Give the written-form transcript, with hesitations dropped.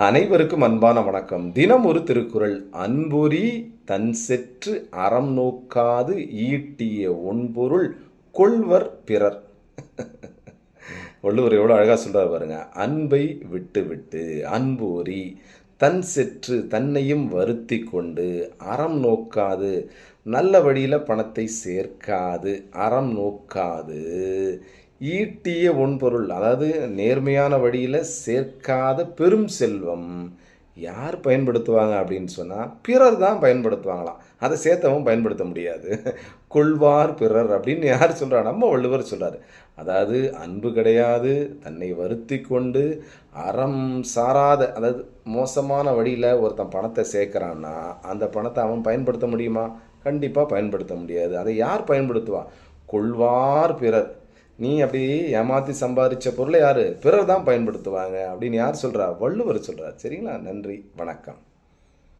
அனைவருக்கும் அன்பான வணக்கம். தினம் ஒரு திருக்குறள். அன்பொறி தன் செற்று அறம் நோக்காது ஈட்டிய ஒன்பொருள் கொள்வர் பிறர். வள்ளுவர் எவ்வளோ அழகாக சொல்கிறார் பாருங்க. அன்பை விட்டு விட்டு அன்போரி தன் செற்று தன்னையும் வருத்தி கொண்டு அறம் நோக்காது நல்ல வழியில் பணத்தை சேர்க்காது அறம் நோக்காது ஈட்டிய ஒன்பொருள், அதாவது நேர்மையான வழியில் சேர்க்காத பெரும் செல்வம் யார் பயன்படுத்துவாங்க அப்படின்னு சொன்னால் பிறர் தான் பயன்படுத்துவாங்களாம். அதை சேர்த்தவும் பயன்படுத்த முடியாது. கொள்வார் பிறர் அப்படின்னு யார் சொல்கிறா? நம்ம வள்ளுவர் சொல்கிறார். அதாவது அன்பு கிடையாது, தன்னை வருத்தி கொண்டு அறம் சாராத, அதாவது மோசமான வழியில் ஒருத்தன் பணத்தை சேர்க்குறான்னா அந்த பணத்தை அவன் பயன்படுத்த முடியுமா? கண்டிப்பாக பயன்படுத்த முடியாது. அதை யார் பயன்படுத்துவா? கொள்வார் பிறர். நீ அப்படி ஏமாற்றி சம்பாதிச்ச பொருளை யார்? பிறர் தான் பயன்படுத்துவாங்க அப்படின்னு யார் சொல்கிறா? வள்ளுவர் சொல்கிறார். சரிங்களா? நன்றி, வணக்கம்.